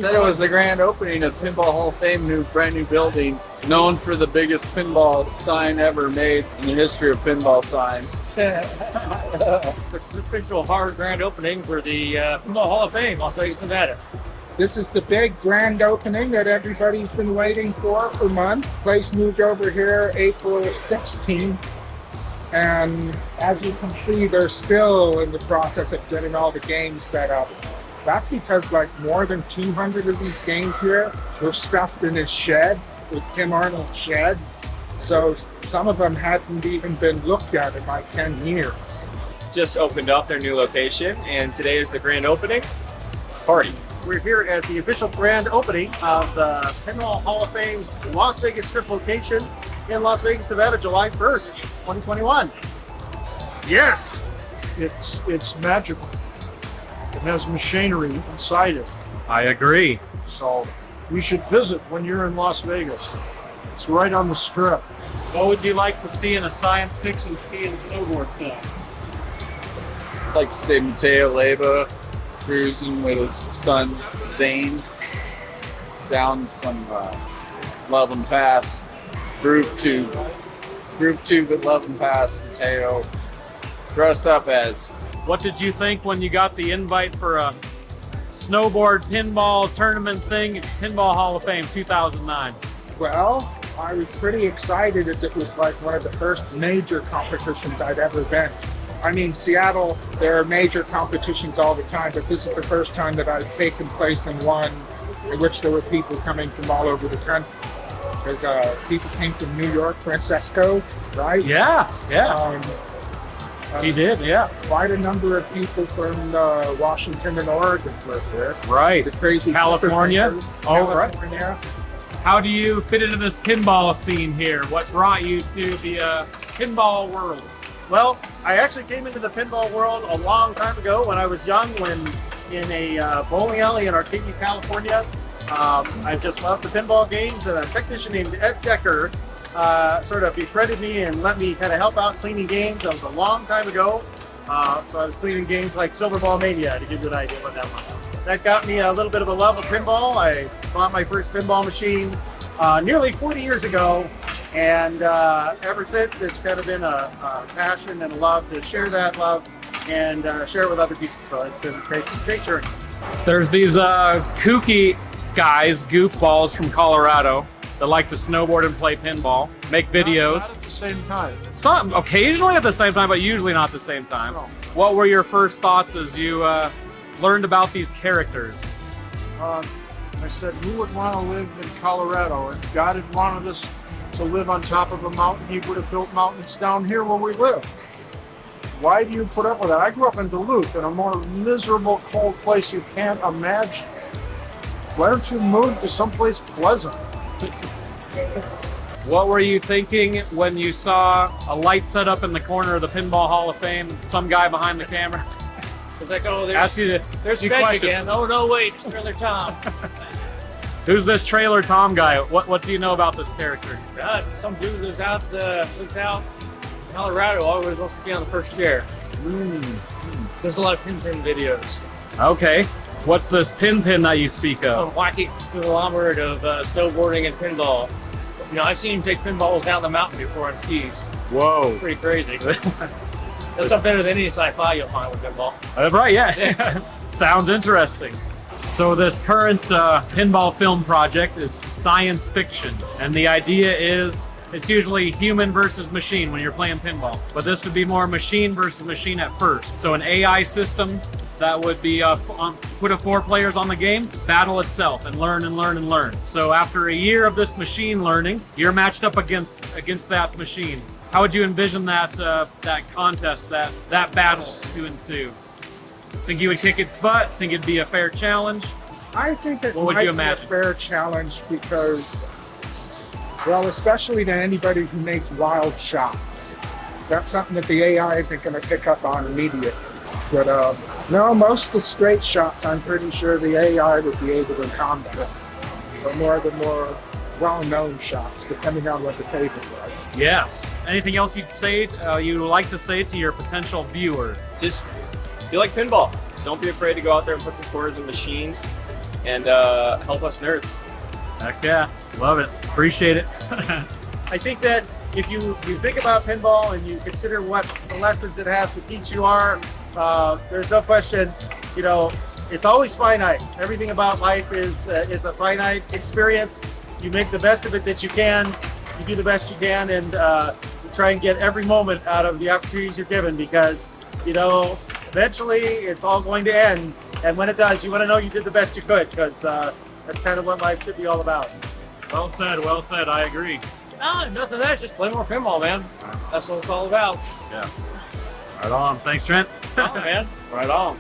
Said it was the grand opening of Pinball Hall of Fame, brand new building, known for the biggest pinball sign ever made in the history of pinball signs. The official hard grand opening for the Pinball Hall of Fame, Las Vegas, Nevada. This is the big grand opening that everybody's been waiting for months. Place moved over here April 16th. And as you can see, they're still in the process of getting all the games set up. That's because like more than 200 of these games here were stuffed in his shed, with Tim Arnold's shed. So some of them hadn't even been looked at in like 10 years. Just opened up their new location, and today is the grand opening party. We're here at the official grand opening of the Pinball Hall of Fame's Las Vegas Strip location in Las Vegas, Nevada, July 1st, 2021. Yes, it's magical. It has machinery inside it, I agree. so you should visit when you're in Las Vegas. It's right on the strip. What would you like to see in a science fiction ski and snowboard film? I'd like to say Mateo Leyva cruising with his son Zane down some Loveland Pass, groove tube at Loveland Pass. Mateo dressed up as. What did you think when you got the invite for a snowboard pinball tournament thing at Pinball Hall of Fame 2009? Well, I was pretty excited as it was like one of the first major competitions I'd ever been. I mean, Seattle, there are major competitions all the time, but this is the first time that I've taken place in one in which there were people coming from all over the country. Because people came from New York, Francesco, right? Yeah. He did, yeah. Quite a number of people from Washington and Oregon were there. Right. The crazy California. California. How do you fit into this pinball scene here? What brought you to the pinball world? Well, I actually came into the pinball world a long time ago when I was young, when in a bowling alley in Arcadia, California. I just loved the pinball games, and a technician named Ed Decker sort of befriended me and let me kind of help out cleaning games. That was a long time ago. So I was cleaning games like Silver Ball Mania, to give you an idea what that was. That got me a little bit of a love of pinball. I bought my first pinball machine nearly 40 years ago, and ever since it's kind of been a passion and a love to share that love and share it with other people. So it's been a great journey. There's these kooky guys, goofballs from Colorado that like to snowboard and play pinball, make videos. Not at the same time. Some occasionally at the same time, but usually not at the same time. No. What were your first thoughts as you learned about these characters? I said, who would want to live in Colorado? If God had wanted us to live on top of a mountain, he would have built mountains down here where we live. Why do you put up with that? I grew up in Duluth, in a more miserable, cold place you can't imagine. Why don't you move to someplace pleasant? What were you thinking when you saw a light set up in the corner of the Pinball Hall of Fame, some guy behind the camera? It's like, oh, Ask you there's you Greg questions. again. Oh, no, wait, it's Trailer Tom. Who's this Trailer Tom guy? What do you know about this character? Some dude lives out in Colorado, always wants to be on the first chair. There's a lot of pin videos. Okay. What's this pin that you speak A of? wacky conglomerate of snowboarding and pinball. You know, I've seen him take pinballs down the mountain before on skis. Whoa. Pretty crazy. That's not better than any sci-fi you'll find with pinball. Right, yeah. Sounds interesting. So this current pinball film project is science fiction, and the idea is it's usually human versus machine when you're playing pinball, but this would be more machine versus machine at first. So an AI system that would be put 4 players on the game, battle itself, and learn and learn and learn. So after a year of this machine learning, you're matched up against that machine. How would you envision that contest, that battle to ensue? Think you would kick its butt? Think it'd be a fair challenge? I think it What would might you be a imagine? fair challenge because, well, especially to anybody who makes wild shots. That's something that the AI isn't going to pick up on immediately. But no, most of the straight shots, I'm pretty sure the AI would be able to combat. Or more the more well-known shots, depending on what the table was. Yes. Anything else you'd like to say to your potential viewers? Just, if you like pinball, don't be afraid to go out there and put some quarters in machines. and help us nerds. Heck yeah, love it, appreciate it. I think that if you think about pinball and you consider what the lessons it has to teach you are, there's no question, you know, it's always finite. Everything about life is a finite experience. You make the best of it that you can. You do the best you can, and you try and get every moment out of the opportunities you're given, because, you know, eventually it's all going to end. And when it does, you want to know you did the best you could, because that's kind of what life should be all about. Well said, I agree. Ah, nothing else. Just play more pinball, man. That's what it's all about. Yes. Right on, thanks Trent. Oh, man. Right on.